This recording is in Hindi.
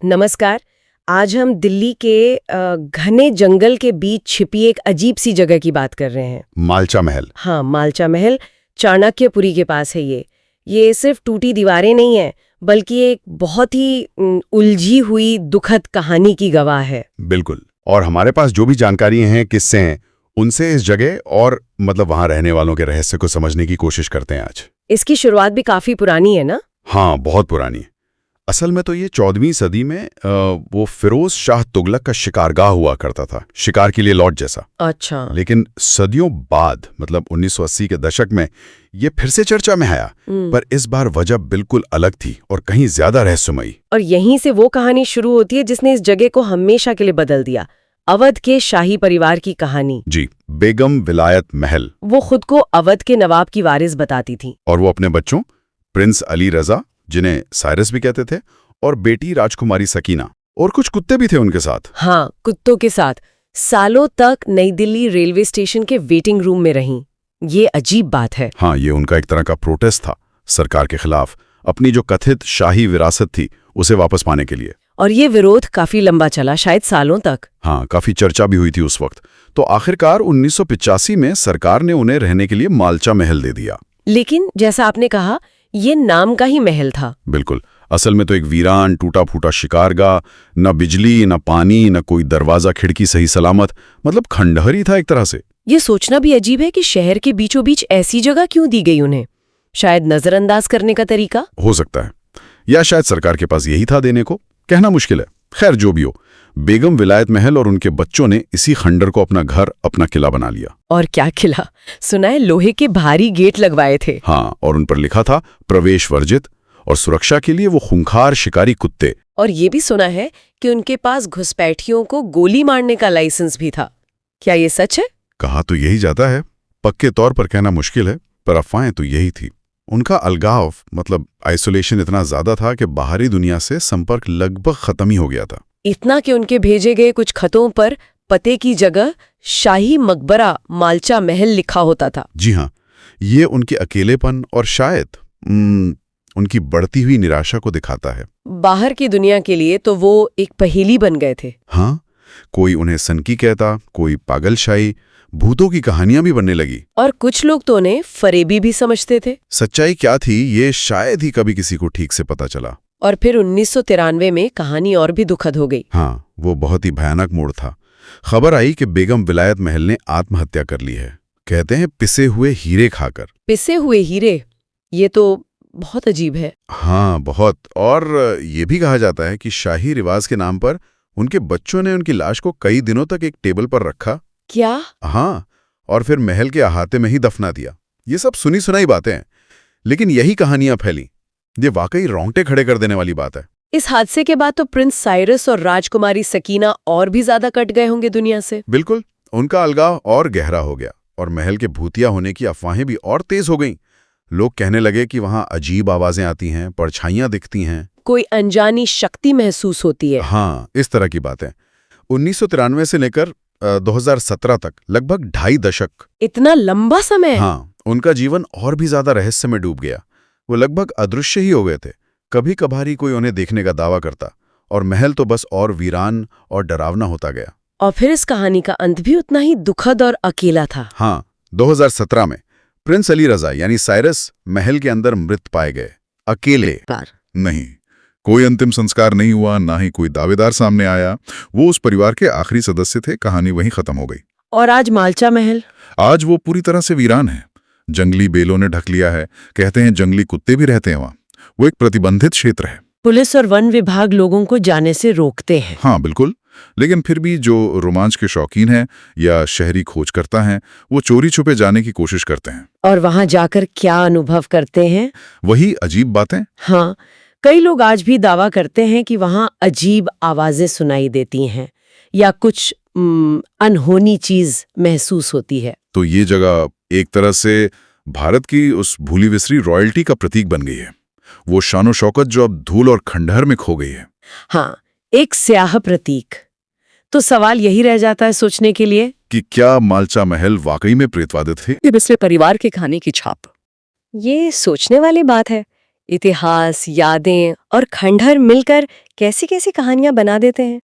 नमस्कार। आज हम दिल्ली के घने जंगल के बीच छिपी एक अजीब सी जगह की बात कर रहे हैं। मालचा महल। हाँ, मालचा महल चाणक्यपुरी के पास है ये सिर्फ टूटी दीवारें नहीं है, बल्कि एक बहुत ही उलझी हुई दुखद कहानी की गवाह है। बिल्कुल। और हमारे पास जो भी जानकारी हैं, किस्से हैं, उनसे इस जगह और वहां रहने वालों के रहस्य को समझने की कोशिश करते हैं आज। इसकी शुरुआत भी काफी पुरानी है ना? हाँ, बहुत पुरानी। असल में तो ये 14वीं सदी में वो फिरोज शाह तुगलक का शिकारगाह हुआ करता था, शिकार के लिए लॉट जैसा। अच्छा। लेकिन सदियों बाद 1980 के दशक में ये फिर से चर्चा में आया, पर इस बार वजह बिल्कुल अलग थी और कहीं ज्यादा रहस्यमयी। और यहीं से वो कहानी शुरू होती है जिसने इस जगह को हमेशा के लिए बदल दिया। अवध के शाही परिवार की कहानी। जी, बेगम विलायत महल। वो खुद को अवध के नवाब की वारिस बताती थी। और वो अपने बच्चों प्रिंस अली रजा, जिन्हें साइरस भी कहते थे, और बेटी राजकुमारी सकीना, और कुछ कुत्ते भी थे उनके साथ। हाँ, कुत्तों के साथ सालों तक नई दिल्ली रेलवे स्टेशन के वेटिंग रूम में रहीं। ये अजीब बात है। हाँ, ये उनका एक तरह का प्रोटेस्ट था सरकार के खिलाफ, अपनी जो कथित शाही विरासत थी उसे वापस पाने के लिए। और ये विरोध काफी लंबा चला, शायद सालों तक। हाँ, काफी चर्चा भी हुई थी उस वक्त। तो आखिरकार 1985 में सरकार ने उन्हें रहने के लिए मालचा महल दे दिया। लेकिन जैसा आपने कहा, ये नाम का ही महल था। बिल्कुल। असल में तो एक वीरान टूटा फूटा शिकारगाह, न बिजली न पानी न कोई दरवाजा खिड़की सही सलामत, खंडहर ही था एक तरह से। ये सोचना भी अजीब है कि शहर के बीचों बीच ऐसी जगह क्यों दी गई उन्हें। शायद नजरअंदाज करने का तरीका हो सकता है, या शायद सरकार के पास यही था देने को, कहना मुश्किल है। खैर, जो भी हो, बेगम विलायत महल और उनके बच्चों ने इसी खंडर को अपना घर, अपना किला बना लिया। और क्या किला, सुना है लोहे के भारी गेट लगवाए थे। हाँ, और उन पर लिखा था प्रवेश वर्जित, और सुरक्षा के लिए वो खूंखार शिकारी कुत्ते। और ये भी सुना है कि उनके पास घुसपैठियों को गोली मारने का लाइसेंस भी था। क्या ये सच है? कहा तो यही जाता है, पक्के तौर पर कहना मुश्किल है, पर अफवाहें तो यही थी। उनका अलगाव आइसोलेशन इतना ज्यादा था कि बाहरी दुनिया से संपर्क लगभग खत्म ही हो गया था। इतना कि उनके भेजे गए कुछ खतों पर पते की जगह शाही मकबरा मालचा महल लिखा होता था। जी हाँ, ये उनके अकेलेपन और शायद उनकी बढ़ती हुई निराशा को दिखाता है। बाहर की दुनिया के लिए तो वो एक पहेली बन गए थे। हाँ, कोई उन्हें सनकी कहता, कोई पागलशाही, भूतों की कहानियां भी बनने लगी। और कुछ लोग तो उन्हें फरेबी भी समझते थे। सच्चाई क्या थी ये शायद ही कभी किसी को ठीक से पता चला। और फिर 1993 में कहानी और भी दुखद हो गई। हाँ, वो बहुत ही भयानक मोड़ था। खबर आई कि बेगम विलायत महल ने आत्महत्या कर ली है, कहते हैं पिसे हुए हीरे खाकर। पिसे हुए हीरे, ये तो बहुत अजीब है। हाँ, बहुत। और ये भी कहा जाता है कि शाही रिवाज के नाम पर उनके बच्चों ने उनकी लाश को कई दिनों तक एक टेबल पर रखा। क्या? हाँ, और फिर महल के अहाते में ही दफना दिया। ये सब सुनी सुनाई बातें हैं, लेकिन यही कहानियां फैली। ये वाकई रोंगटे खड़े कर देने वाली बात है। इस हादसे के बाद तो प्रिंस साइरस और राजकुमारी सकीना और भी ज्यादा कट गए होंगे दुनिया से। बिल्कुल, उनका अलगाव और गहरा हो गया, और महल के भूतिया होने की अफवाहें भी और तेज हो गईं। लोग कहने लगे कि वहां अजीब आवाजें आती हैं, परछाइयां दिखती हैं, कोई अनजानी शक्ति महसूस होती है। हाँ, इस तरह की बातें। 1993 से लेकर 2017 तक लगभग 2.5 दशक। इतना लंबा समय? हाँ, उनका जीवन और भी ज्यादा रहस्य में डूब गया। वो लगभग अदृश्य ही हो गए थे। कभी कभार ही कोई उन्हें देखने का दावा करता, और महल तो बस और वीरान और डरावना होता गया। और फिर इस कहानी का अंत भी उतना ही दुखद और अकेला था। हाँ, 2017 में प्रिंस अली रजा यानी साइरस महल के अंदर मृत पाए गए, अकेले। नहीं, कोई अंतिम संस्कार नहीं हुआ, ना ही कोई दावेदार सामने आया। वो उस परिवार के आखिरी सदस्य थे। कहानी वहीं खत्म हो गई। और आज मालचा महल? आज वो पूरी तरह से वीरान है। जंगली बेलों ने ढक लिया है। कहते हैं जंगली कुत्ते भी रहते हैं वहां। वो एक प्रतिबंधित क्षेत्र है। पुलिस और वन विभाग लोगों को जाने से रोकते हैं। हाँ, बिल्कुल। लेकिन फिर भी जो रोमांच के शौकीन हैं या शहरी खोज करता हैं, वो चोरी छुपे जाने की कोशिश करते हैं। और वहां जाकर क्या अनुभव करते हैं? वही अजीब बातें। हाँ, कई लोग आज भी दावा करते हैं कि वहां अजीब आवाजें सुनाई देती हैं या कुछ अनहोनी चीज महसूस होती है। तो ये जगह एक तरह से भारत की उस भूली बिसरी रॉयल्टी का प्रतीक बन गई है। वो शानो शौकत जो अब धूल और खंडहर में खो गई है। हाँ, एक स्याह प्रतीक। तो सवाल यही रह जाता है सोचने के लिए कि क्या मालचा महल वाकई में प्रेतवादित है? ये दूसरे परिवार के खाने की छाप। ये सोचने वाली बात है। इतिहास, यादें और खंडहर मिलकर कैसी कैसी कहानियां बना देते हैं।